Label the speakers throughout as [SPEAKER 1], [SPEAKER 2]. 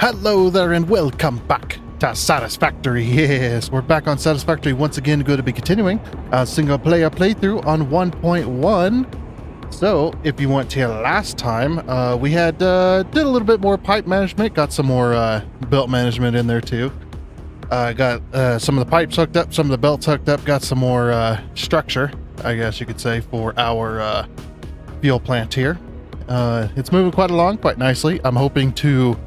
[SPEAKER 1] Hello there and welcome back to Satisfactory. Yes, we're back on Satisfactory once again, going to be continuing a single player playthrough on 1.1. So if you went to last time, we had did a little bit more pipe management, got some more belt management in there too. Got some of the pipes hooked up, some of the belts hooked up, got some more structure, I guess you could say, for our fuel plant here. It's moving quite along quite nicely. I'm hoping to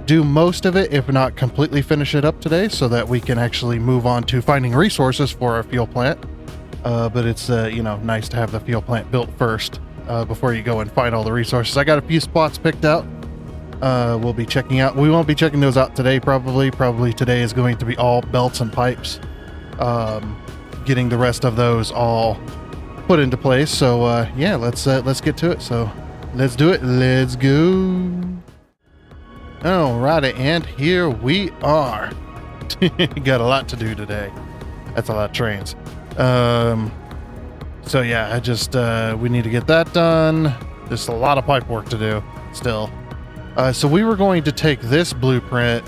[SPEAKER 1] do most of it, if not completely finish it up today, so that we can actually move on to finding resources for our fuel plant. But it's nice to have the fuel plant built first before you go and find all the resources. I got a few spots picked out. We'll be checking out. We won't be checking those out today. Probably today is going to be all belts and pipes. Getting the rest of those all put into place. So yeah, let's get to it. So let's do it. Let's go. Alrighty, and here we are. Got a lot to do today. That's a lot of trains. So yeah, I just we need to get that done. There's a lot of pipe work to do still. So we were going to take this blueprint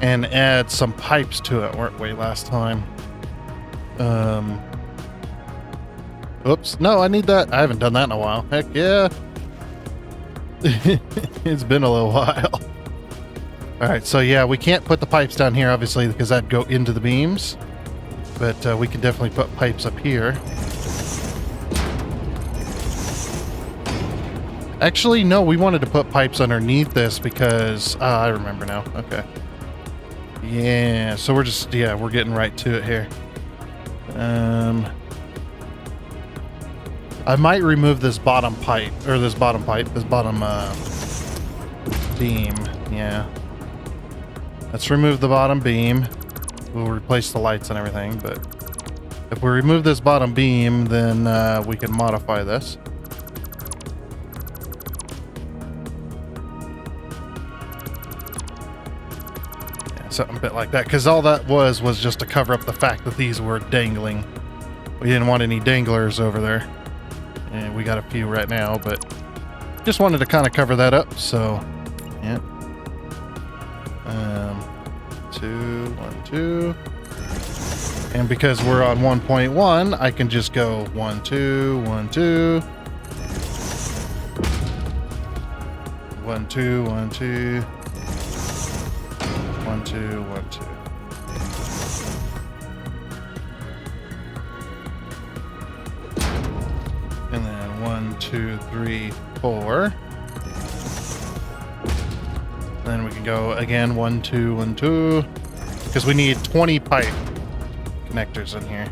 [SPEAKER 1] and add some pipes to it, weren't we, last time? Oops, no, I need that. I haven't done that in a while. Heck yeah. It's been a little while. All right, so yeah, we can't put the pipes down here, obviously, because that'd go into the beams. But we can definitely put pipes up here. Actually, no, we wanted to put pipes underneath this because... I remember now. Okay. Yeah, so we're getting right to it here. I might remove this bottom pipe, this bottom beam. Yeah. Let's remove the bottom beam. We'll replace the lights and everything, but if we remove this bottom beam, then we can modify this. Yeah, something a bit like that, because all that was just to cover up the fact that these were dangling. We didn't want any danglers over there. And we got a few right now, but just wanted to kind of cover that up, so yeah. 2, 1, 2. And because we're on 1.1, I can just go 1, 2, 1, 2. 1, 2, 1, 2. 1, 2, 1, 2. And then 1, 2, 3, 4. Then we can go again 1, 2, 1, 2. Because we need 20 pipe connectors in here.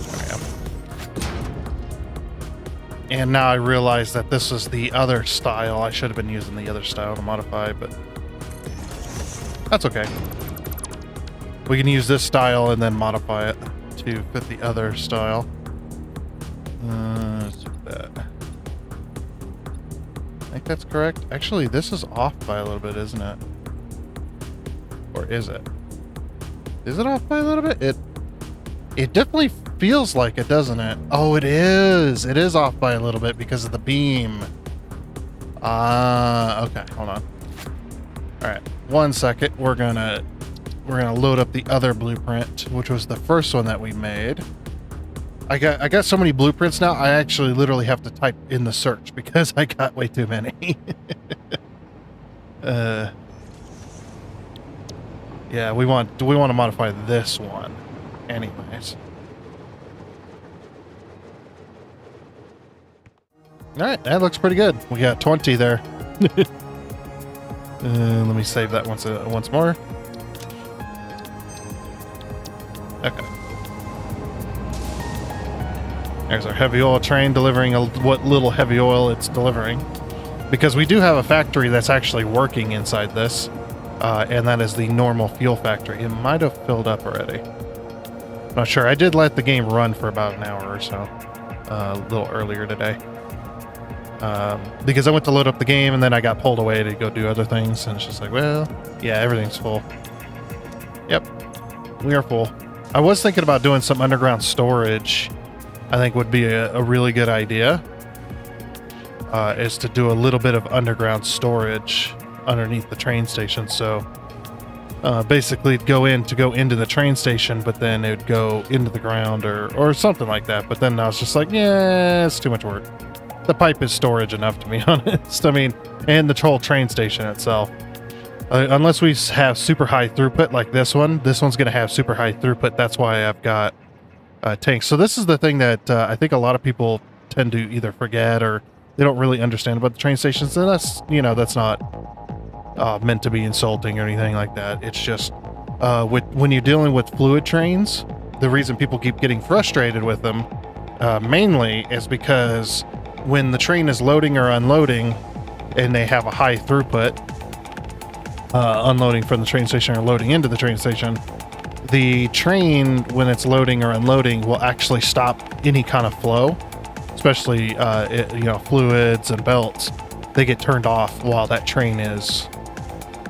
[SPEAKER 1] There we go. And now I realize that this is the other style. I should have been using the other style to modify, but that's okay. We can use this style and then modify it to fit the other style. Let's do that. I think that's correct. Actually, this is off by a little bit, isn't it? Or is it? Is it off by a little bit? It definitely feels like it, doesn't it? Oh, it is. It is off by a little bit because of the beam. Okay, hold on. All right, 1 second. We're gonna load up the other blueprint, which was the first one that we made. I got so many blueprints now, I actually literally have to type in the search because I got way too many. Yeah, we want to modify this one anyways. All right, that looks pretty good. We got 20 there. Let me save that once more. Okay. There's our heavy oil train delivering what little heavy oil it's delivering. Because we do have a factory that's actually working inside this, and that is the normal fuel factory. It might have filled up already. Not sure. I did let the game run for about an hour or so, a little earlier today. Because I went to load up the game and then I got pulled away to go do other things, and it's just like, well, yeah, everything's full. Yep. we are full. I was thinking about doing some underground storage. I think would be a really good idea. Is to do a little bit of underground storage underneath the train station. So basically it'd go into the train station, but then it would go into the ground or something like that. But then I was just like, yeah, it's too much work. The pipe is storage enough, to be honest. I mean, and the whole train station itself. Unless we have super high throughput like this one's going to have super high throughput. That's why I've got tanks. So this is the thing that I think a lot of people tend to either forget or they don't really understand about the train stations. And that's, that's not meant to be insulting or anything like that. It's just when you're dealing with fluid trains, the reason people keep getting frustrated with them mainly is because when the train is loading or unloading and they have a high throughput, unloading from the train station or loading into the train station, the train, when it's loading or unloading, will actually stop any kind of flow, especially fluids and belts. They get turned off while that train is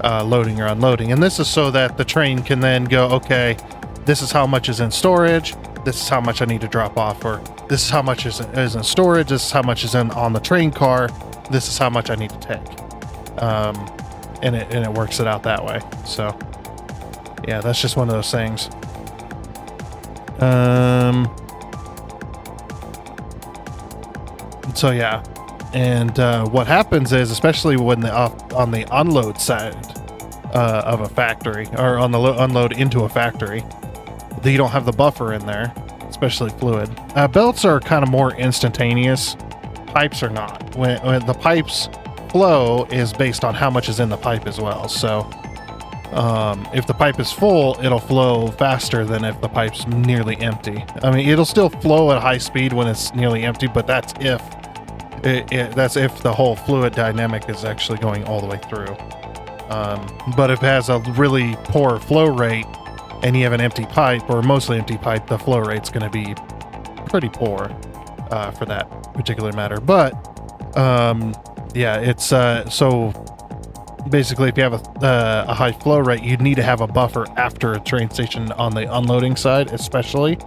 [SPEAKER 1] loading or unloading. And this is so that the train can then go, okay, this is how much is in storage, this is how much I need to drop off, or this is how much is in storage, this is how much is on the train car, this is how much I need to take. And it works it out that way. So yeah, that's just one of those things. So yeah, and what happens is, especially when on the unload side of a factory, or on the unload into a factory, you don't have the buffer in there, especially fluid. Belts are kind of more instantaneous. Pipes are not. When the pipes flow is based on how much is in the pipe as well. So if the pipe is full, it'll flow faster than if the pipe's nearly empty. I mean, it'll still flow at high speed when it's nearly empty, but that's if the whole fluid dynamic is actually going all the way through. But if it has a really poor flow rate and you have an empty pipe or mostly empty pipe, the flow rate's going to be pretty poor for that particular matter. But yeah, it's so basically if you have a high flow rate, you'd need to have a buffer after a train station on the unloading side, especially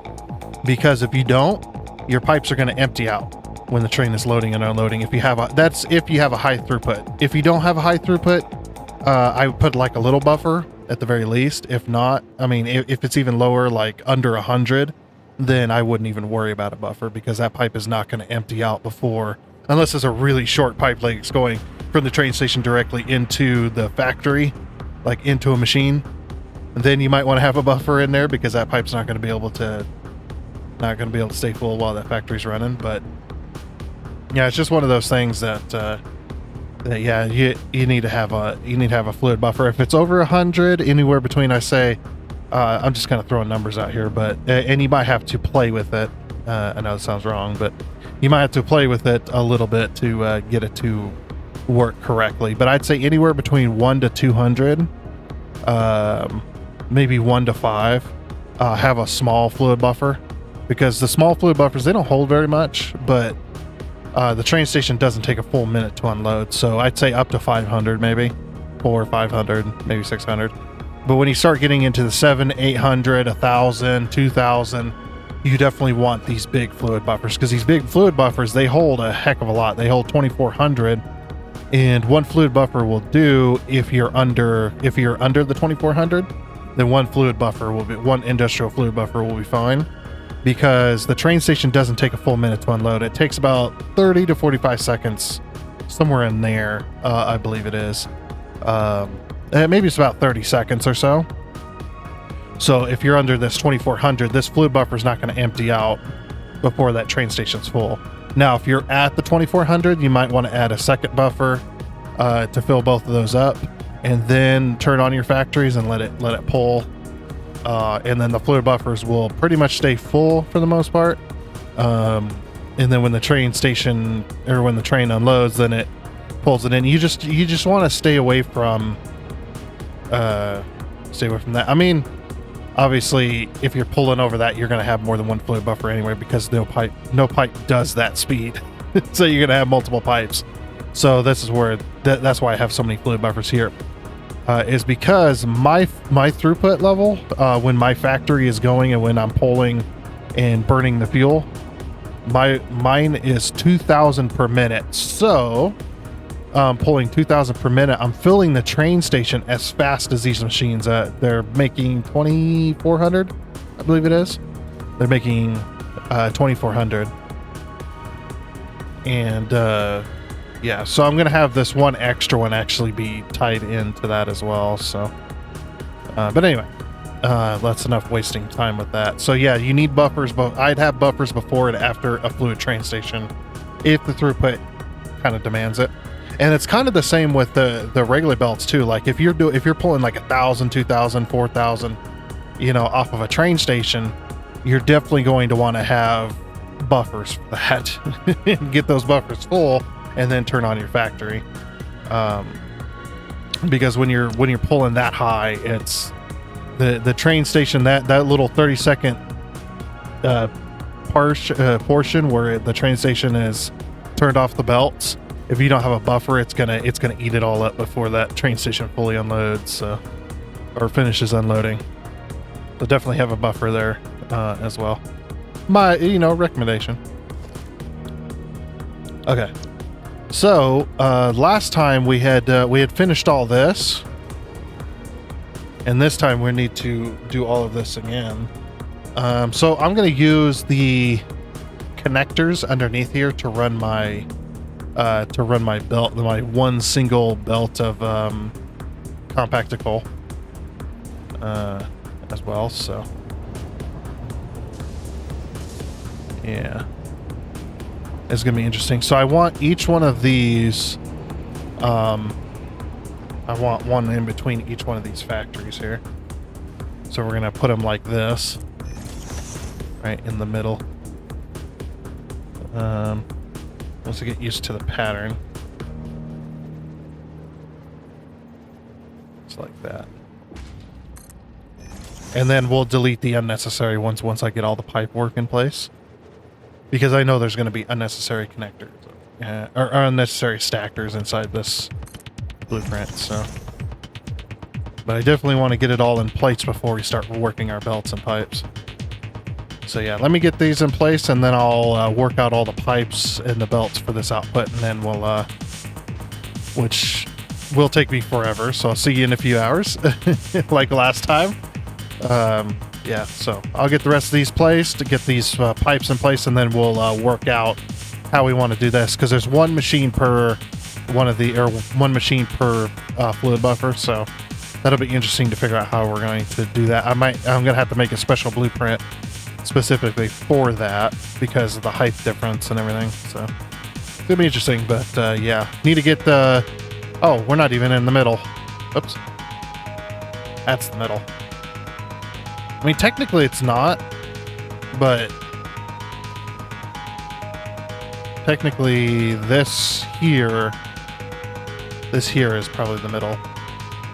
[SPEAKER 1] because if you don't, your pipes are going to empty out when the train is loading and unloading. If you have that's if you have a high throughput. If you don't have a high throughput, I would put like a little buffer at the very least. If not, I mean, if it's even lower, like under 100, then I wouldn't even worry about a buffer, because that pipe is not going to empty out before, unless it's a really short pipe, like it's going from the train station directly into the factory, like into a machine. And then you might want to have a buffer in there, because that pipe's not going to be able to stay full while that factory's running. But yeah, it's just one of those things that yeah, you need to have a fluid buffer. If it's over 100, anywhere between, I say, I'm just kind of throwing numbers out here, but and you might have to play with it. I know it sounds wrong, but you might have to play with it a little bit to get it to work correctly. But I'd say anywhere between 1 to 200, maybe 1 to 5, have a small fluid buffer, because the small fluid buffers, they don't hold very much, but the train station doesn't take a full minute to unload. So I'd say up to 500, maybe 400 or 500, maybe 600. But when you start getting into the 700, 800, 1,000, 2,000, you definitely want these big fluid buffers, because these big fluid buffers, they hold a heck of a lot. They hold 2,400, and one fluid buffer will do, if you're under the 2,400, then one industrial fluid buffer will be fine, because the train station doesn't take a full minute to unload. It takes about 30 to 45 seconds, somewhere in there, I believe it is. Maybe it's about 30 seconds or so. So if you're under this 2,400, this fluid buffer is not going to empty out before that train station's full. Now, if you're at the 2,400, you might want to add a second buffer to fill both of those up, and then turn on your factories and let it pull. And then the fluid buffers will pretty much stay full for the most part. And then when the train station, or when the train unloads, then it pulls it in. You just want to stay away from that. I mean, obviously, if you're pulling over that, you're going to have more than one fluid buffer anyway, because no pipe does that speed. So you're going to have multiple pipes. So this is where that's why I have so many fluid buffers here. is because my throughput level, when my factory is going and when I'm pulling and burning the fuel, mine is 2,000 per minute. So pulling 2,000 per minute, I'm filling the train station as fast as these machines. They're making 2,400, I believe it is. They're making 2,400. And yeah, so I'm gonna have this one extra one actually be tied into that as well. So but anyway, that's enough wasting time with that. So yeah, you need buffers, but I'd have buffers before and after a fluid train station if the throughput kind of demands it. And it's kind of the same with the regular belts too. Like if you're pulling like 1,000, 2,000, 4,000, you know, off of a train station, you're definitely going to want to have buffers for that and get those buffers full and then turn on your factory. Because when you're pulling that high, it's the train station, that little 30-second portion where the train station is turned off the belts. If you don't have a buffer, it's gonna eat it all up before that train station fully unloads, or finishes unloading. So definitely have a buffer there as well. My recommendation. Okay, so last time we had finished all this, and this time we need to do all of this again. So I'm going to use the connectors underneath here to run my belt, my one single belt of compacted coal as well. So yeah, it's gonna be interesting. So I want each one of these, I want one in between each one of these factories here. So we're gonna put them like this, right in the middle. Once I get used to the pattern, it's like that. And then we'll delete the unnecessary ones once I get all the pipe work in place, because I know there's going to be unnecessary connectors or unnecessary stackers inside this blueprint. So, but I definitely want to get it all in place before we start working our belts and pipes. So yeah, let me get these in place, and then I'll work out all the pipes and the belts for this output, and then we'll, which will take me forever. So I'll see you in a few hours, like last time. Yeah, so I'll get the rest of these placed to get these pipes in place, and then we'll work out how we want to do this, because there's one machine per one machine per fluid buffer. So that'll be interesting to figure out how we're going to do that. I'm gonna have to make a special blueprint specifically for that because of the height difference and everything. So it's gonna be interesting. But yeah, need to get the. Oh, we're not even in the middle. Oops, that's the middle. I mean, technically it's not, but technically this here is probably the middle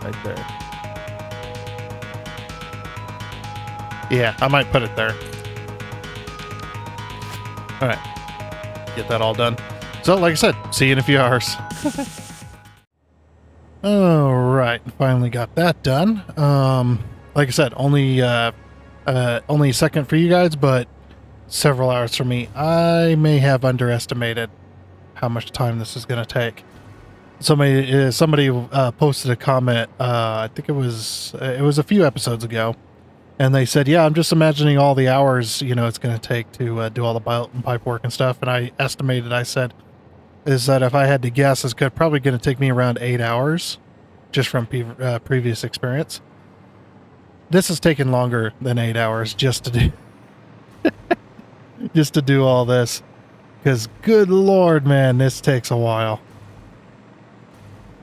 [SPEAKER 1] right there. Yeah, I might put it there. All right, get that all done. So like I said, see you in a few hours. All right, finally got that done. Like I said, only a second for you guys, but several hours for me. I may have underestimated how much time this is going to take. Somebody posted a comment. I think it was a few episodes ago, and they said, "Yeah, I'm just imagining all the hours it's going to take to do all the belt and pipe work and stuff." And I estimated. I said, "Is that if I had to guess, it's probably going to take me around 8 hours, just from previous experience." This has taken longer than 8 hours just to do all this, because good Lord, man, this takes a while,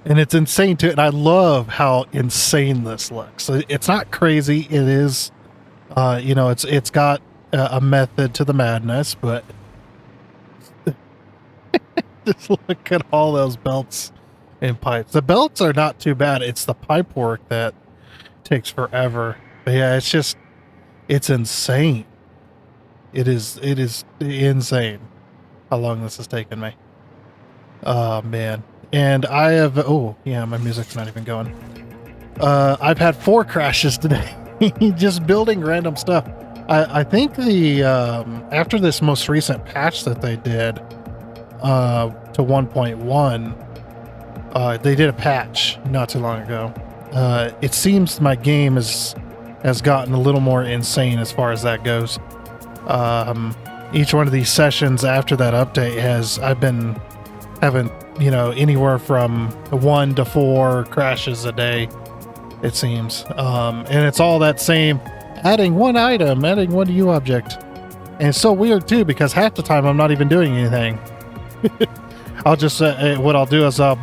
[SPEAKER 1] and it's insane too. And I love how insane this looks. It's not crazy. It is, it's got a method to the madness, but just look at all those belts and pipes. The belts are not too bad. It's the pipe work that takes forever. But yeah, it's insane. It is insane how long this has taken me. Oh man. And I have, oh yeah, my music's not even going. I've had 4 crashes today, just building random stuff. I think the after this most recent patch that they did to 1.1, they did a patch not too long ago. It seems my game has gotten a little more insane as far as that goes. Each one of these sessions after that update I've been having, anywhere from 1 to 4 crashes a day, it seems. And it's all that same, adding 1 item, adding 1 U object. And it's so weird too, because half the time I'm not even doing anything. I'll just, what I'll do is I'll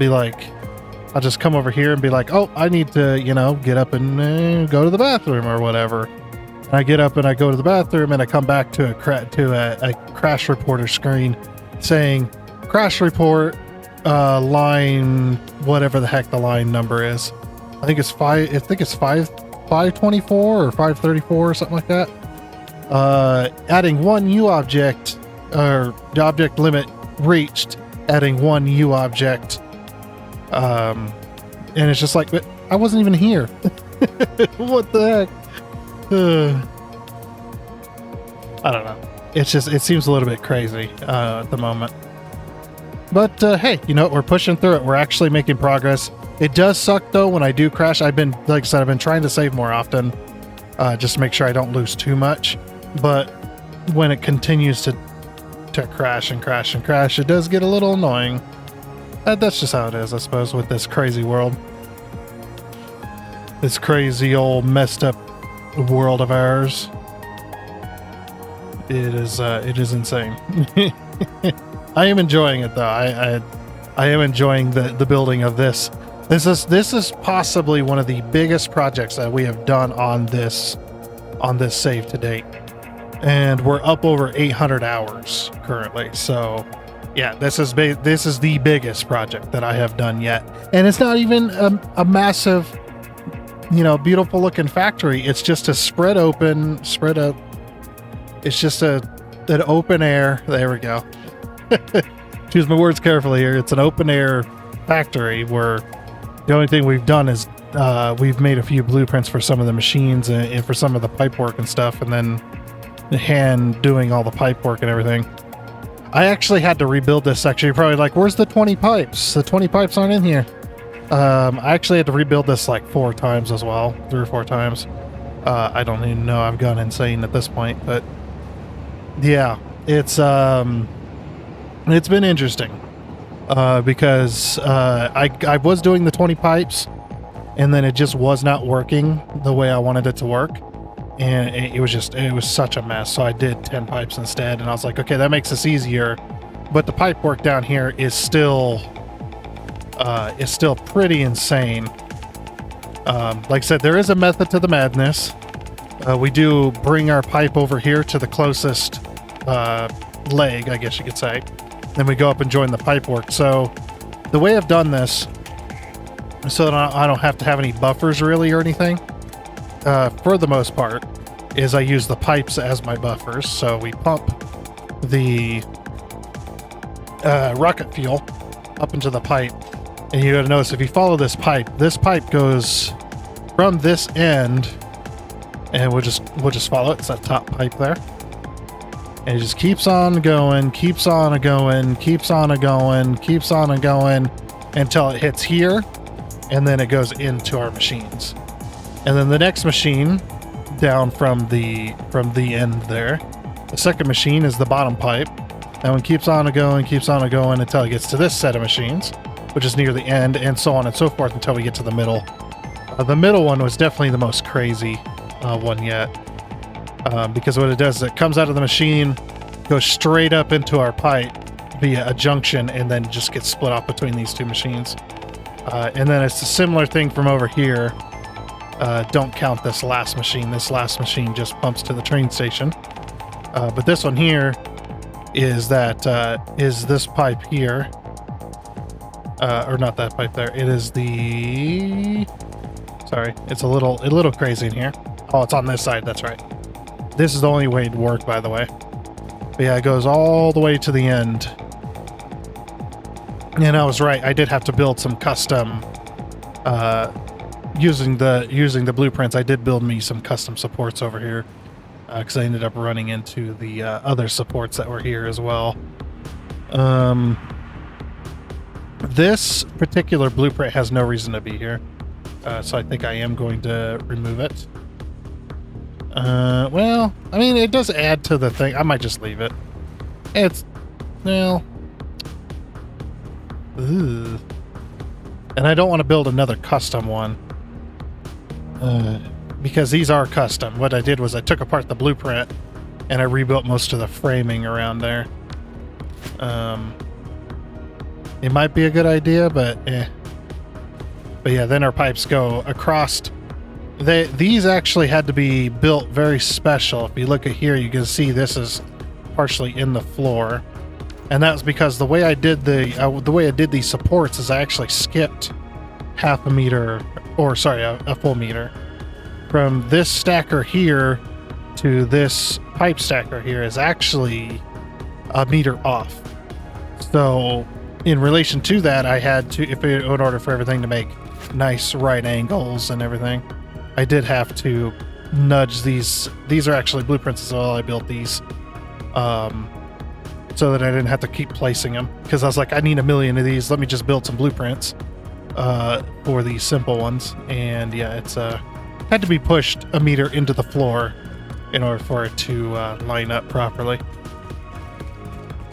[SPEAKER 1] just come over here and be like, oh, I need to, get up and go to the bathroom or whatever. And I get up and I go to the bathroom and I come back to a crash reporter screen saying, crash report, line, whatever the heck the line number is. I think it's 524 or 534 or something like that. Adding 1 U object, or the object limit reached, adding 1 U object. And it's just like, but I wasn't even here. What the heck? I don't know. It seems a little bit crazy at the moment. But hey, we're pushing through it. We're actually making progress. It does suck though when I do crash. Like I said, I've been trying to save more often, just to make sure I don't lose too much. But when it continues to crash and crash and crash, it does get a little annoying. That's just how it is, I suppose, with this crazy world. This crazy old messed up world of ours. It is insane. I am enjoying it though. I am enjoying the building of this. This is possibly one of the biggest projects that we have done on this save to date, and we're up over 800 hours currently. So yeah, this is the biggest project that I have done yet, and it's not even a massive, beautiful looking factory. It's just a spread up. It's just an open air. There we go. Choose my words carefully here. It's an open air factory where the only thing we've done is we've made a few blueprints for some of the machines and for some of the pipe work and stuff, and then hand doing all the pipe work and everything. I actually had to rebuild this section. You're probably like, where's the 20 pipes? The 20 pipes aren't in here. I actually had to rebuild this like 4 times as well, 3 or 4 times. I don't even know. I've gone insane at this point, but yeah, it's been interesting because I was doing the 20 pipes, and then it just was not working the way I wanted it to work, and it was such a mess. So I did 10 pipes instead, and I was like, okay, that makes this easier, but the pipe work down here is still pretty insane. Like I said, there is a method to the madness. We do bring our pipe over here to the closest leg, I guess you could say. Then we go up and join the pipe work. So the way I've done this, so that I don't have to have any buffers really or anything, for the most part, is I use the pipes as my buffers. So we pump the rocket fuel up into the pipe. And you gotta notice, if you follow this pipe goes from this end, and we'll just follow it. It's that top pipe there. And it just keeps on going, keeps on going, keeps on going, keeps on going until it hits here, and then it goes into our machines. And then the next machine down from the end there, the second machine is the bottom pipe. That one keeps on going until it gets to this set of machines, which is near the end, and so on and so forth until we get to the middle. The middle one was definitely the most crazy one yet. Because what it does is it comes out of the machine, goes straight up into our pipe via a junction, and then just gets split off between these 2 machines. And then it's a similar thing from over here. Don't count this last machine. This last machine just pumps to the train station. But this one here is this pipe here. Or not that pipe there. It is the... Sorry, it's a little crazy in here. Oh, it's on this side, that's right. This is the only way it would work, by the way. But yeah, it goes all the way to the end. And I was right, I did have to build some custom using the blueprints, I did build me some custom supports over here, because I ended up running into the other supports that were here as well. This particular blueprint has no reason to be here, so I think I am going to remove it. Well, I mean, it does add to the thing. I might just leave it. It's, well, ugh. And I don't want to build another custom one, because these are custom. What I did was I took apart the blueprint and I rebuilt most of the framing around there. It might be a good idea, but But yeah, then our pipes go across. These actually had to be built very special. If you look at here, you can see this is partially in the floor, and that was because the way I did these supports is I actually skipped half a meter, or sorry, a full meter, from this stacker here to this pipe stacker here is actually a meter off. So in relation to that, I had to, in order for everything to make nice right angles and everything, I did have to nudge these. These are actually blueprints as well. I built these so that I didn't have to keep placing them, because I was like, I need 1 million of these. Let me just build some blueprints for these simple ones. And yeah, it's had to be pushed a meter into the floor in order for it to line up properly.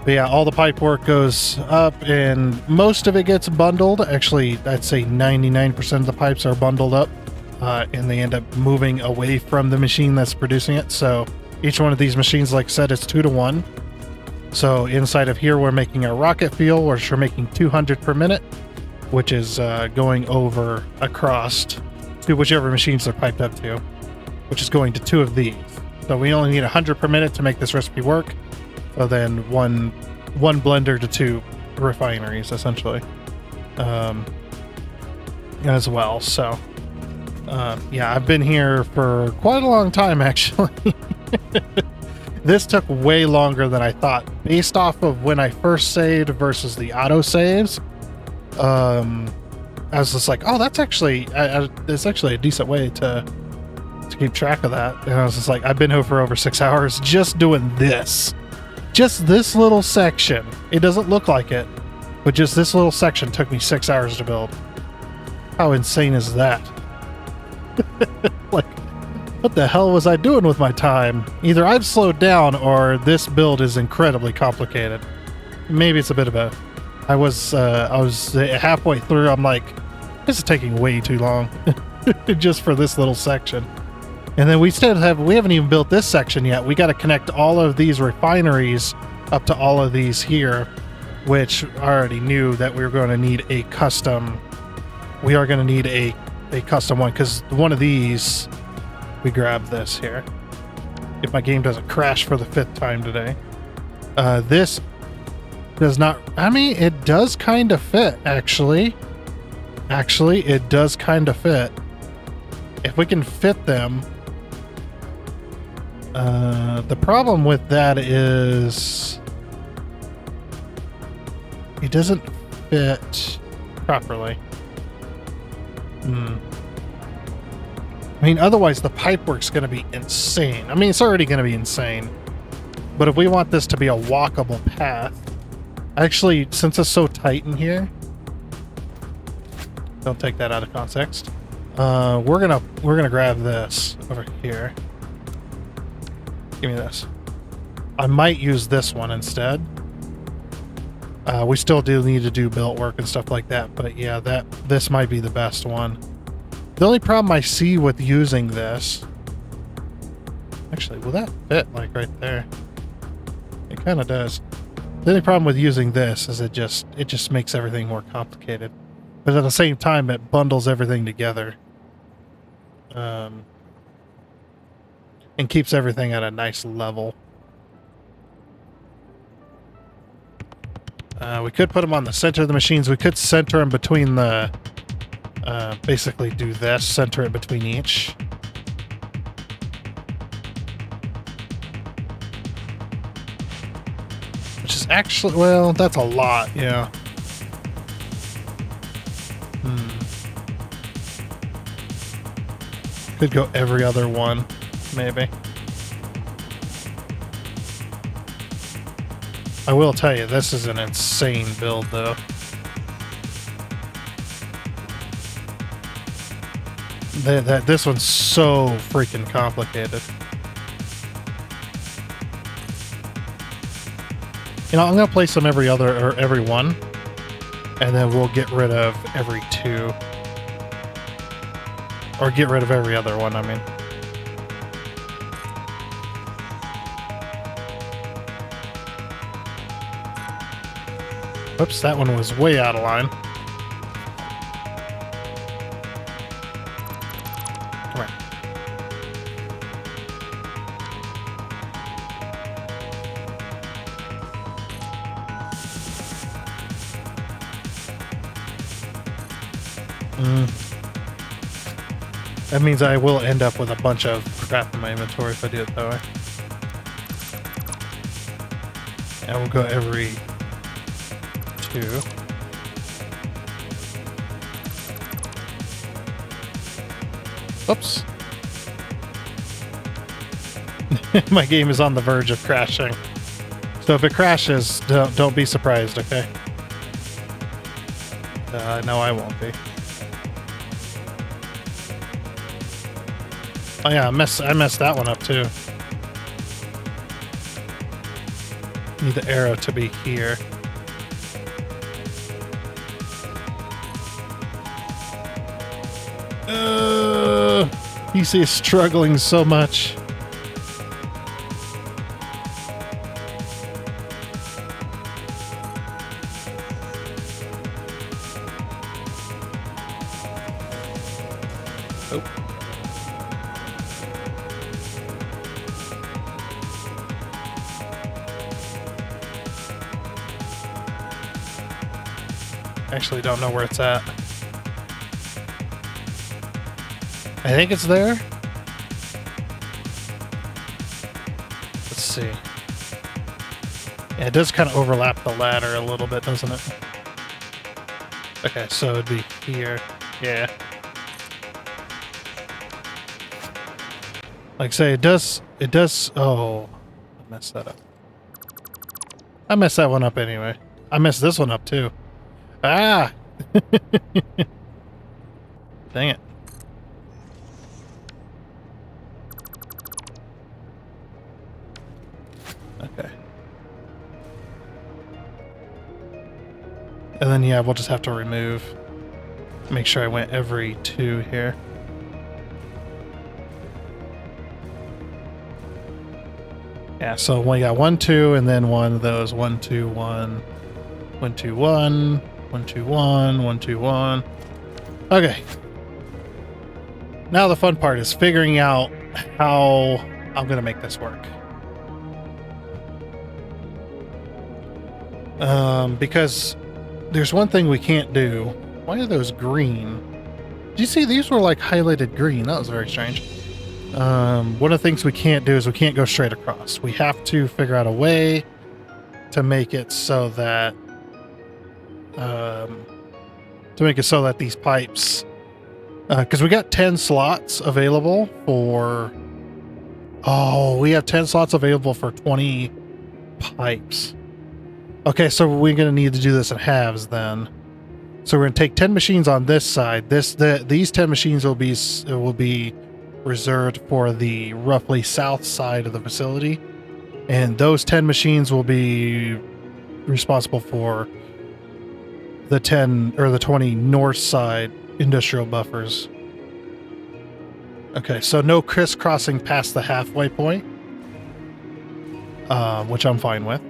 [SPEAKER 1] But yeah, all the pipe work goes up, and most of it gets bundled. Actually, I'd say 99% of the pipes are bundled up, and they end up moving away from the machine that's producing it. So each one of these machines, like I said, is 2 to 1. So inside of here, we're making a rocket fuel, which we're making 200 per minute, which is going over across to whichever machines they're piped up to, which is going to 2 of these. So we only need 100 per minute to make this recipe work. So then one blender to 2 refineries, essentially, as well. So yeah, I've been here for quite a long time, actually. This took way longer than I thought, based off of when I first saved versus the auto saves. I was just like, oh, that's actually it's actually a decent way to keep track of that. And I was just like, I've been here for over 6 hours just doing this. Just this little section. It doesn't look like it, but just this little section took me 6 hours to build. How insane is that? Like, what the hell was I doing with my time? Either I've slowed down or this build is incredibly complicated. Maybe it's a bit of both. I was halfway through. I'm like, this is taking way too long just for this little section. And then we haven't even built this section yet. We got to connect all of these refineries up to all of these here, which I already knew that we were going to need a custom. We are going to need a custom one, because one of these, we grab this here. If my game doesn't crash for the 5th time today. This does not, I mean, it does kind of fit, actually. Actually, it does kind of fit. If we can fit them. The problem with that is it doesn't fit properly. I mean, otherwise the pipework's going to be insane. I mean, it's already going to be insane. But if we want this to be a walkable path, actually, since it's so tight in here, don't take that out of context. We're gonna grab this over here. Give me this. I might use this one instead. We still do need to do built work and stuff like that, but yeah, this might be the best one. The only problem I see with using this, actually, will that fit like right there? It kind of does. The only problem with using this is it just makes everything more complicated, but at the same time it bundles everything together. And keeps everything at a nice level. We could put them on the center of the machines. We could center them between the... basically do this, center it between each. Which is actually... well, that's a lot, yeah. Could go every other one, maybe. I will tell you, this is an insane build, though. This one's so freaking complicated. You know, I'm gonna place them every other or every one, and then we'll get rid of every two, or get rid of every other one. I mean. Whoops, that one was way out of line. Come on. That means I will end up with a bunch of crap in my inventory if I do it that way. And we'll go every two. Oops. My game is on the verge of crashing. So if it crashes, don't be surprised, okay? No, I won't be. Oh yeah, I messed that one up too. Need the arrow to be here. PC is struggling so much. Oh. Actually, don't know where it's at. I think it's there. Let's see. Yeah, it does kind of overlap the ladder a little bit, doesn't it? Okay, so it'd be here. Yeah. Like I say, it does, oh, I messed that up. I messed that one up anyway. I messed this one up too. Ah! Dang it. Okay. And then, yeah, we'll just have to remove. Make sure I went every two here. Yeah, so we got 1, 2, and then one of those 1, 2, 1, 1, 2, 1, 1, 2, 1, 1, 2, 1. Okay. Now the fun part is figuring out how I'm gonna make this work. Because there's one thing we can't do. Why are those green? Did you see these were like highlighted green? That was very strange. One of the things we can't do is we can't go straight across. We have to figure out a way to make it so that these pipes, because we got 10 slots available for, we have 10 slots available for 20 pipes. Okay, so we're going to need to do this in halves then. So we're going to take 10 machines on this side. These 10 machines will be reserved for the roughly south side of the facility, and those 10 machines will be responsible for the 10 or the 20 north side industrial buffers. Okay, so no crisscrossing past the halfway point, which I'm fine with.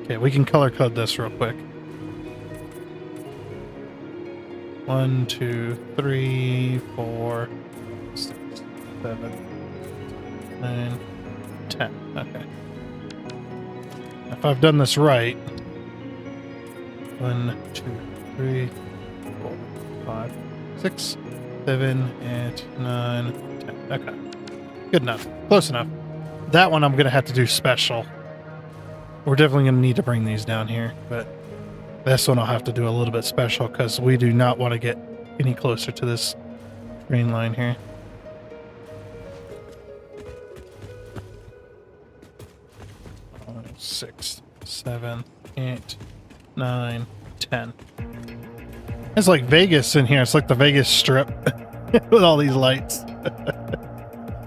[SPEAKER 1] Okay, we can color code this real quick. 1, 2, 3, 4, 6, 7, 9, 10. Okay. If I've done this right, 1, 2, 3, 4, 5, 6, 7, 8, 9, 10. Okay. Good enough. Close enough. That one I'm going to have to do special. We're definitely going to need to bring these down here, but this one I'll have to do a little bit special because we do not want to get any closer to this green line here. Six, 7, 8, 9, 10. It's like Vegas in here. It's like the Vegas Strip with all these lights.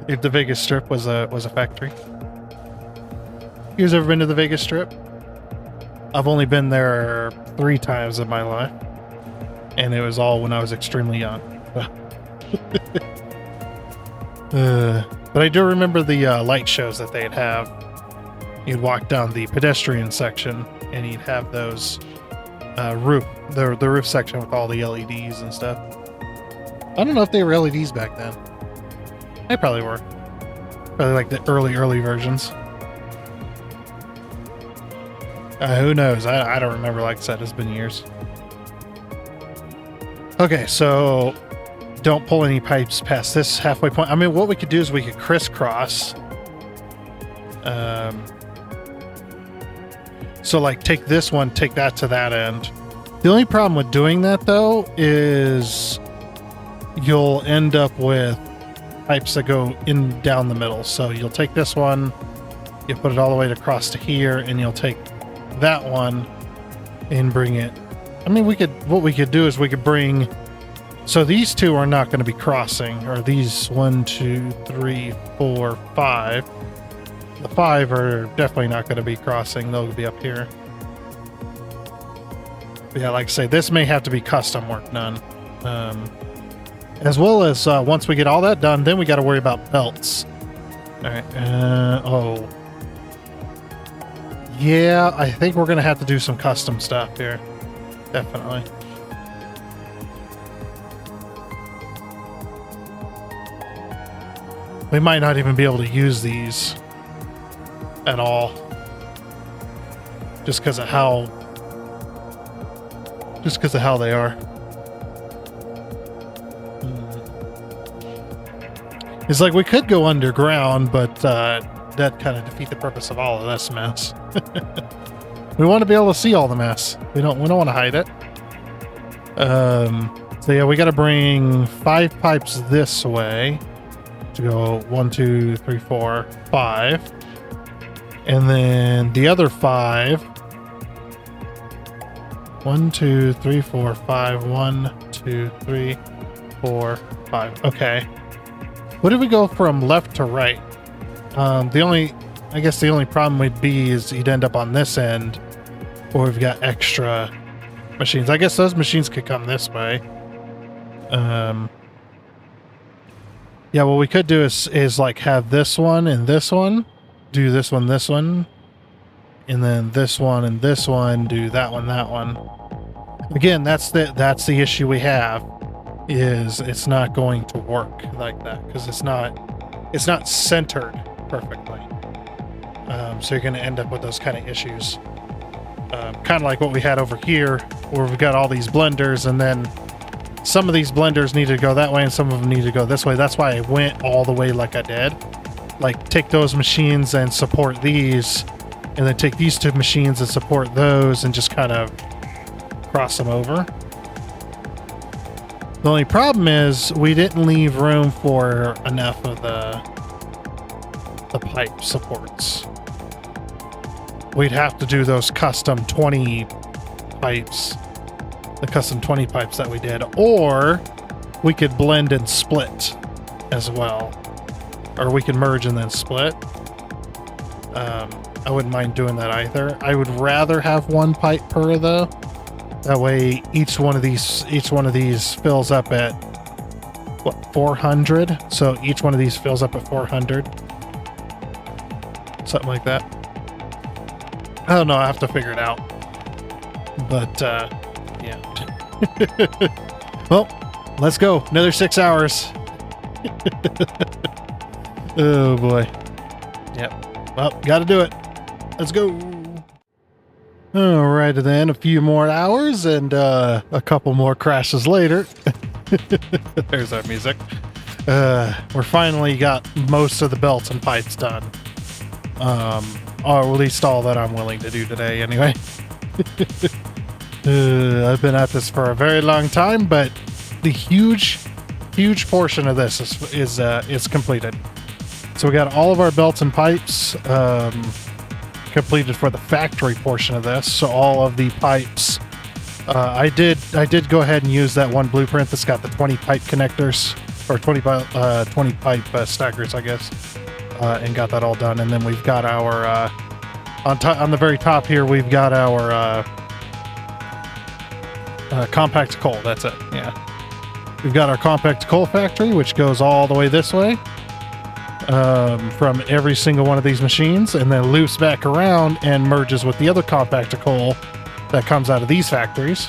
[SPEAKER 1] If the Vegas Strip was a factory. You guys ever been to the Vegas Strip? I've only been there 3 times in my life, and it was all when I was extremely young. But I do remember the light shows that they'd have. You'd walk down the pedestrian section, and you'd have those the roof section with all the LEDs and stuff. I don't know if they were LEDs back then. They probably were. Probably like the early versions. Who knows? I don't remember. Like I said, it's been years. Okay, so don't pull any pipes past this halfway point. I mean, what we could do is we could crisscross. So like take this one, take that to that end. The only problem with doing that though is you'll end up with pipes that go in down the middle. So you'll take this one, you put it all the way across to here, and you'll take that one and bring it. I mean, what we could do is we could bring, so these two are not going to be crossing, or these 1, 2, 3, 4, 5. The 5 are definitely not going to be crossing. They'll be up here. But yeah, like I say, this may have to be custom work done. As well as once we get all that done, then we got to worry about belts. All right. Oh. Yeah, I think we're going to have to do some custom stuff here. Definitely. We might not even be able to use these at all, just because of how they are. It's like we could go underground, but that kind of defeat the purpose of all of this mess. We want to be able to see all the mess. We don't want to hide it. So yeah, we got to bring 5 pipes this way to go 1, 2, 3, 4, 5. And then the other 5. 1, 2, 3, 4, 5. 1, 2, 3, 4, 5. Okay. What did we go from left to right? I guess the only problem would be is you'd end up on this end, or we've got extra machines. I guess those machines could come this way. Yeah, what we could do is like have this one and this one. Do this one, and then this one and this one, do that one. Again, that's the issue we have, is it's not going to work like that because it's not centered perfectly. So you're going to end up with those kind of issues, kind of like what we had over here, where we've got all these blenders, and then some of these blenders need to go that way and some of them need to go this way. That's why I went all the way like I did. Like, take those machines and support these, and then take these 2 machines and support those, and just kind of cross them over. The only problem is we didn't leave room for enough of the pipe supports. We'd have to do those custom 20 pipes, the custom 20 pipes that we did, or we could blend and split as well. Or we can merge and then split. I wouldn't mind doing that either. I would rather have 1 pipe per though. That way each one of these fills up at what, 400? So each one of these fills up at 400. Something like that. I don't know, I have to figure it out. But yeah. Well, let's go. Another 6 hours. Oh boy. Yep. Well, gotta do it. Let's go. Alright then, a few more hours and a couple more crashes later. There's our music. We're finally got most of the belts and pipes done. Or at least all that I'm willing to do today anyway. I've been at this for a very long time, but the huge portion of this is completed. So we got all of our belts and pipes completed for the factory portion of this. So all of the pipes, I did go ahead and use that one blueprint that's got the 20 pipe connectors, or 20 pipe stackers, I guess, and got that all done. And then we've got our on the very top here, we've got our compact coal. That's it. Yeah, we've got our compact coal factory, which goes all the way this way. From every single one of these machines, and then loops back around and merges with the other compact coal that comes out of these factories.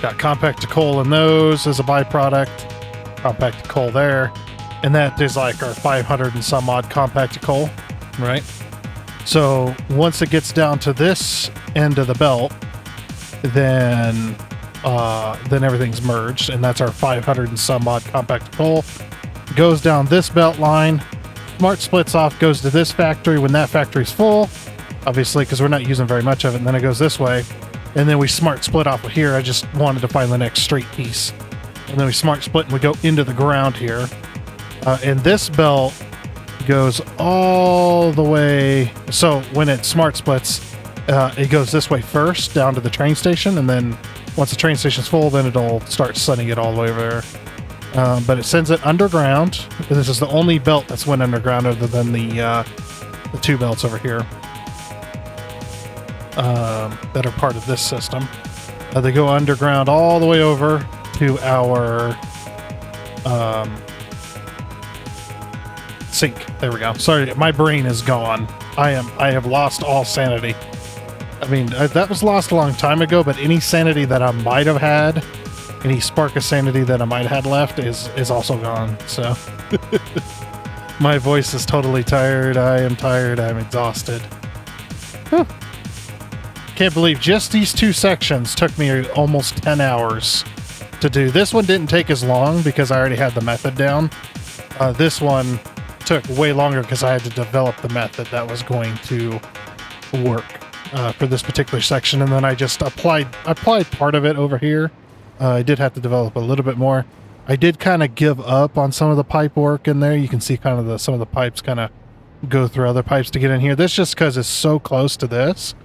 [SPEAKER 1] Got compact coal in those as a byproduct, compact coal there, and that is like our 500 and some odd compact coal, right? So once it gets down to this end of the belt, then everything's merged, and that's our 500 and some odd compact coal. Goes down this belt line, smart splits off, goes to this factory when that factory's full, obviously, because we're not using very much of it, and then it goes this way, and then we smart split off of here. I just wanted to find the next straight piece, and then we smart split and we go into the ground here, and this belt goes all the way. So when it smart splits, it goes this way first down to the train station, and then once the train station's full, then it'll start sending it all the way over there. But it sends it underground. This is the only belt that's went underground other than the two belts over here that are part of this system. They go underground all the way over to our sink. There we go. Sorry, my brain is gone. I have lost all sanity. I mean, that was lost a long time ago, but any sanity that I might have had, any spark of sanity that I might have had left is also gone. So my voice is totally tired. I am tired. I'm exhausted. Whew. Can't believe just these two sections took me almost 10 hours to do. This one didn't take as long because I already had the method down. This one took way longer because I had to develop the method that was going to work for this particular section, and then I just applied part of it over here. I did have to develop a little bit more. I did kind of give up on some of the pipe work in there. You can see kind of some of the pipes kind of go through other pipes to get in here. This just because it's so close to this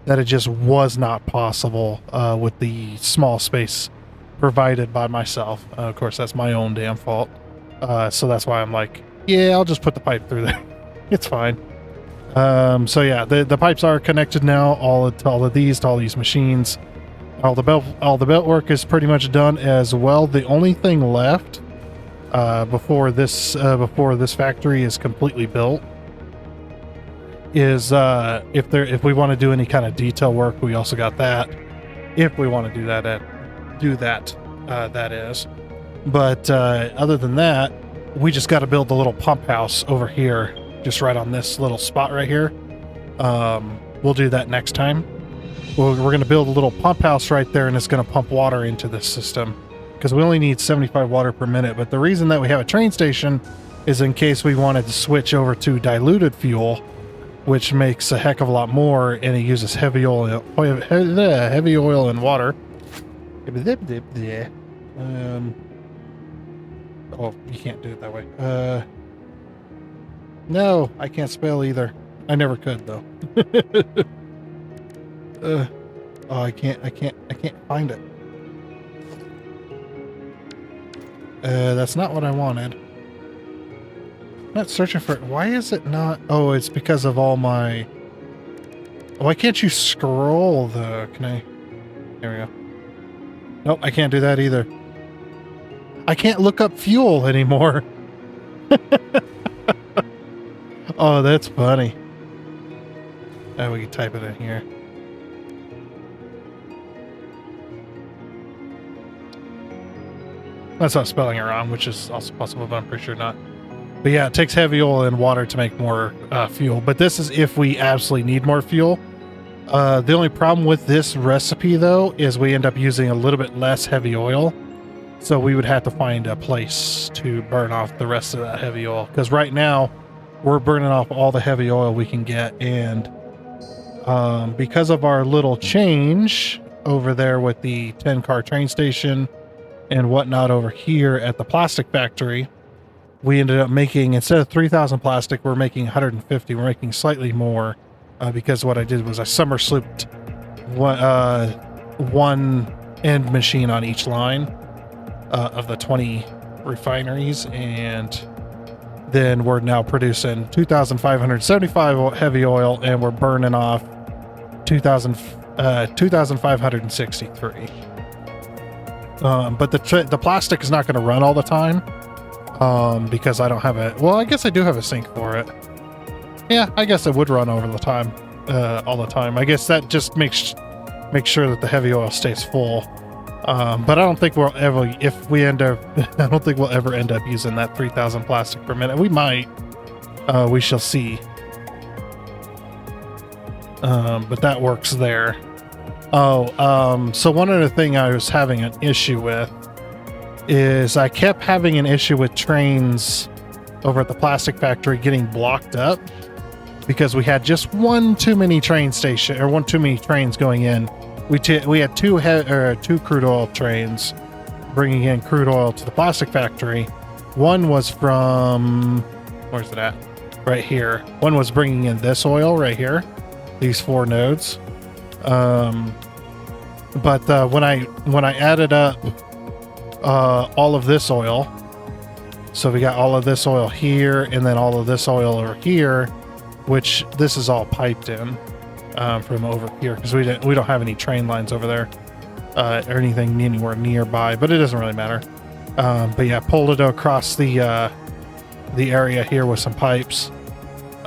[SPEAKER 1] that it just was not possible with the small space provided by myself. Of course, that's my own damn fault. So that's why I'm like, yeah, I'll just put the pipe through there. It's fine. So yeah, the pipes are connected now, all of these machines. All the belt work is pretty much done as well. The only thing left before this factory is completely built is if we want to do any kind of detail work, we also got that. If we want to do that, that is. But other than that, we just got to build the little pump house over here, just right on this little spot right here. We'll do that next time. We're going to build a little pump house right there, and it's going to pump water into this system because we only need 75 water per minute. But the reason that we have a train station is in case we wanted to switch over to diluted fuel, which makes a heck of a lot more, and it uses heavy oil and water. Oh, you can't do it that way. No, I can't spell either. I never could though. Oh, I can't find it. That's not what I wanted. I'm not searching for it. Why is it not? Oh, it's because of all my... Why can't you scroll though? Can I? There we go. Nope, I can't do that either. I can't look up fuel anymore. Oh, that's funny. Oh, we can type it in here. That's not spelling it wrong, which is also possible, but I'm pretty sure not. But yeah, it takes heavy oil and water to make more fuel. But this is if we absolutely need more fuel. The only problem with this recipe, though, is we end up using a little bit less heavy oil. So we would have to find a place to burn off the rest of that heavy oil. Because right now, we're burning off all the heavy oil we can get. And because of our little change over there with the 10-car train station and whatnot over here at the plastic factory. We ended up making, instead of 3,000 plastic, we're making 150. We're making slightly more because what I did was I somersaulted one end machine on each line of the 20 refineries, and then we're now producing 2,575 heavy oil, and we're burning off 2,563. But the plastic is not going to run all the time because I don't have a... Well, I guess I do have a sink for it. Yeah, I guess it would run over the time, all the time. I guess that just makes sure that the heavy oil stays full. But I don't think we'll ever, if we end up, I don't think we'll ever end up using that 3,000 plastic per minute. We might. We shall see. But that works there. So one other thing I was having an issue with is I kept having an issue with trains over at the plastic factory getting blocked up because we had just one too many trains going in. We had two crude oil trains bringing in crude oil to the plastic factory. One was from, where's it at? Right here. One was bringing in this oil right here. These 4 nodes. But when I added up all of this oil, so we got all of this oil here and then all of this oil over here, which this is all piped in from over here because we don't have any train lines over there or anything anywhere nearby, but it doesn't really matter. But yeah, pulled it across the area here with some pipes.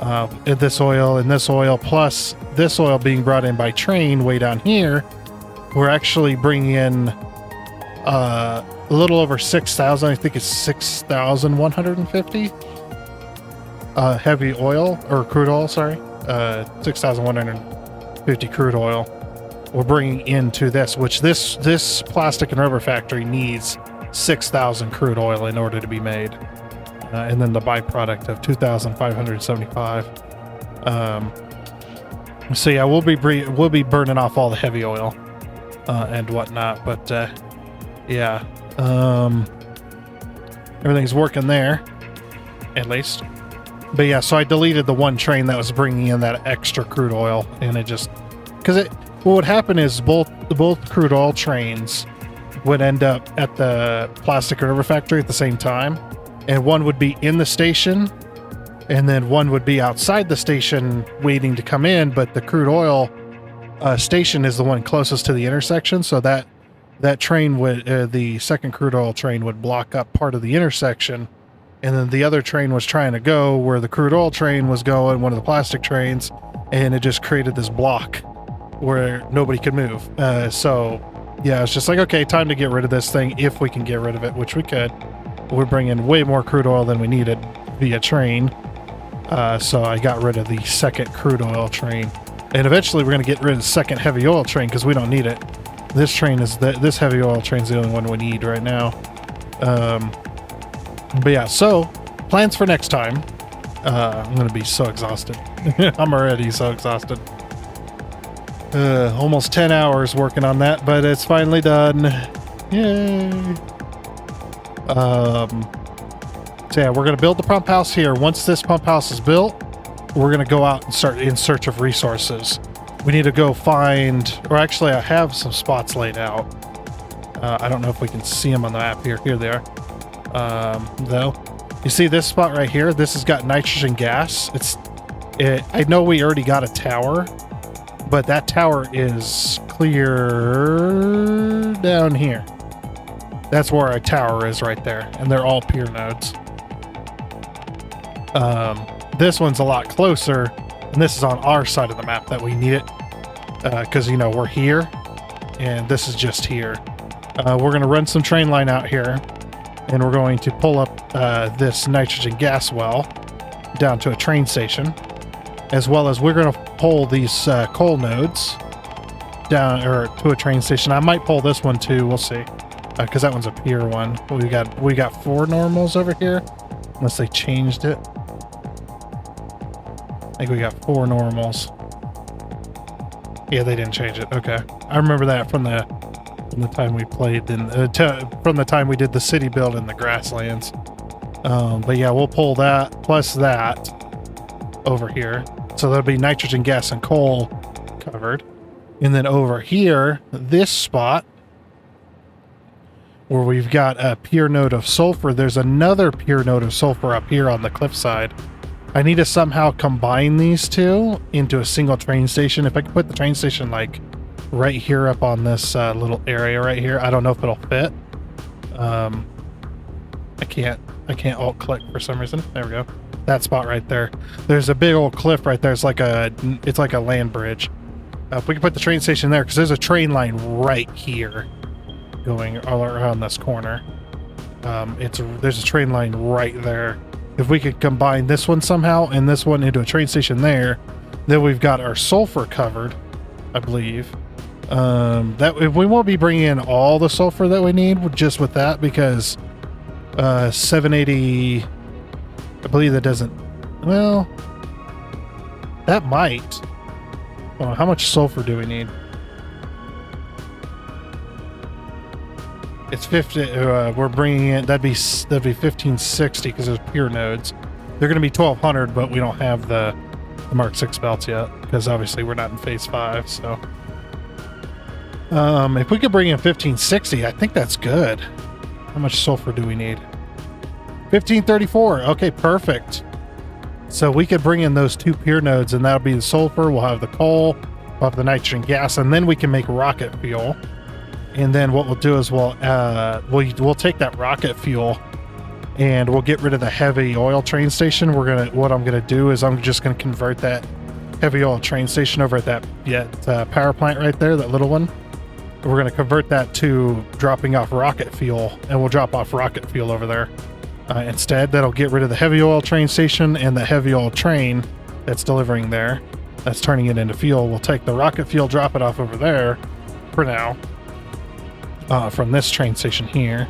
[SPEAKER 1] And this oil plus this oil being brought in by train way down here, we're actually bringing in a little over 6,000. I think it's 6,150 heavy oil or crude oil. Sorry, 6,150 crude oil. We're bringing into this, which this plastic and rubber factory needs 6,000 crude oil in order to be made. And then the byproduct of 2,575. So yeah, we'll be burning off all the heavy oil and whatnot. But yeah, everything's working there, at least. But yeah, so I deleted the one train that was bringing in that extra crude oil, and it just what would happen is both crude oil trains would end up at the plastic and rubber factory at the same time. And one would be in the station, and then one would be outside the station waiting to come in, but the crude oil station is the one closest to the intersection, so that train would, the second crude oil train would block up part of the intersection, and then the other train was trying to go where the crude oil train was going, one of the plastic trains, and it just created this block where nobody could move. So yeah, it's just like, okay, time to get rid of this thing if we can get rid of it, which we could. We're bringing way more crude oil than we needed via train. So I got rid of the second crude oil train. And eventually we're going to get rid of the second heavy oil train because we don't need it. This heavy oil train's the only one we need right now. But yeah, so plans for next time. I'm going to be so exhausted. I'm already so exhausted. Almost 10 hours working on that, but it's finally done. Yay! So yeah, we're going to build the pump house here. Once this pump house is built, we're going to go out and start in search of resources. We need to go find, or actually I have some spots laid out. I don't know if we can see them on the map here. Here they are. Though, you see this spot right here? This has got nitrogen gas. I know we already got a tower, but that tower is clear down here. That's where our tower is right there, and they're all pier nodes. This one's a lot closer, and this is on our side of the map that we need it, because, you know, we're here, and this is just here. We're going to run some train line out here, and we're going to pull up this nitrogen gas well down to a train station, as well as we're going to pull these coal nodes down or to a train station. I might pull this one too. We'll see. Because that one's a pier one. We got 4 normals over here, unless they changed it. I think we got 4 normals. Yeah, they didn't change it. Okay, I remember that from the from the time we played, from the time we did the city build in the grasslands. But yeah, we'll pull that plus that over here. So that'll be nitrogen, gas, and coal covered. And then over here, this spot where we've got a pure node of sulfur, there's another pure node of sulfur up here on the cliffside. I need to somehow combine these two into a single train station. If I could put the train station like right here up on this little area right here, I don't know if it'll fit. I can't alt click for some reason. There we go. That spot right there. There's a big old cliff right there. It's like a land bridge. If we can put the train station there, because there's a train line right here going all around this corner. There's a train line right there. If we could combine this one somehow and this one into a train station there, then we've got our sulfur covered, I believe. That we won't be bringing in all the sulfur that we need just with that, because 780, I believe that doesn't, well, that might. Well, how much sulfur do we need? It's 50. We're bringing in, that'd be 1560 because there's pure nodes. They're going to be 1200, but we don't have the Mark 6 belts yet because obviously we're not in phase 5. So, if we could bring in 1560, I think that's good. How much sulfur do we need? 1534. Okay, perfect. So we could bring in those two pure nodes, and that'll be the sulfur. We'll have the coal, we'll have the nitrogen gas, and then we can make rocket fuel. And then what we'll do is we'll take that rocket fuel and we'll get rid of the heavy oil train station. What I'm gonna do is I'm just gonna convert that heavy oil train station over at that power plant right there, that little one. We're gonna convert that to dropping off rocket fuel, and we'll drop off rocket fuel over there instead. That'll get rid of the heavy oil train station and the heavy oil train that's delivering there. That's turning it into fuel. We'll take the rocket fuel, drop it off over there for now. From this train station here,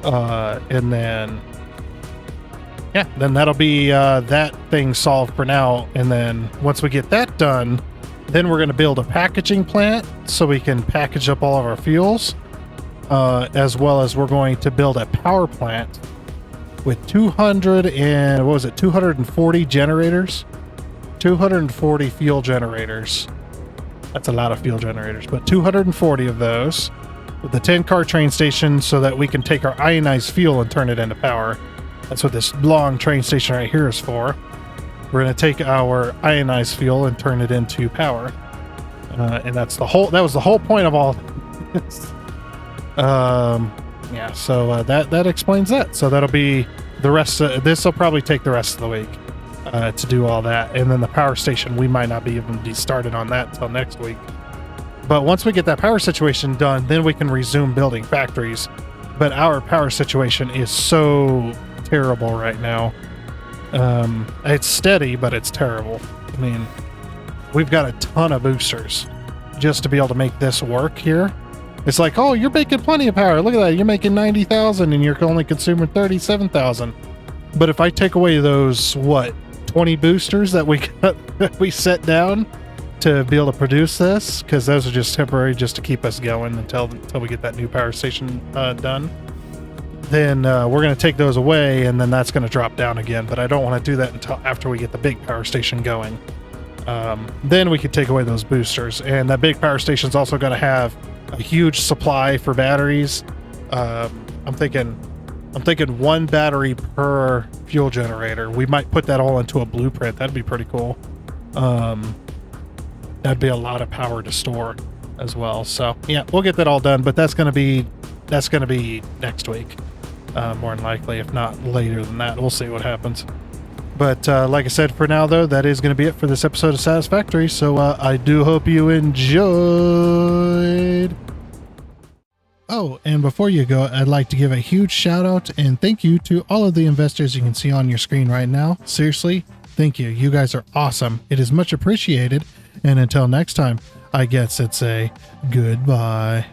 [SPEAKER 1] and then then that'll be that thing solved for now. And then once we get that done, then we're going to build a packaging plant so we can package up all of our fuels, as well as we're going to build a power plant with 240 generators, 240 fuel generators. That's a lot of fuel generators, but 240 of those. With the 10-car train station so that we can take our ionized fuel and turn it into power. That's what this long train station right here is for. We're going to take our ionized fuel and turn it into power. And that was the whole point of all this. Yeah, so that explains that. So that'll be the rest. This will probably take the rest of the week to do all that. And then the power station, we might not be even be started on that until next week. But once we get that power situation done, then we can resume building factories. But our power situation is so terrible right now. It's steady, but it's terrible. I mean, we've got a ton of boosters just to be able to make this work here. It's like, oh, you're making plenty of power. Look at that. You're making 90,000 and you're only consuming 37,000. But if I take away those, 20 boosters that we set down to be able to produce this, because those are just temporary, just to keep us going until we get that new power station done, then we're going to take those away, and then that's going to drop down again. But I don't want to do that until after we get the big power station going. Then we could take away those boosters, and that big power station's also going to have a huge supply for batteries. I'm thinking one battery per fuel generator. We might put that all into a blueprint. That'd be pretty cool. That'd be a lot of power to store as well. So yeah, we'll get that all done, but that's gonna be next week, more than likely, if not later than that. We'll see what happens. But like I said, for now though, that is going to be it for this episode of Satisfactory. So I do hope you enjoyed. Oh, and before you go, I'd like to give a huge shout out and thank you to all of the investors you can see on your screen right now. Seriously, thank you. You guys are awesome. It is much appreciated. And until next time, I guess it's a goodbye.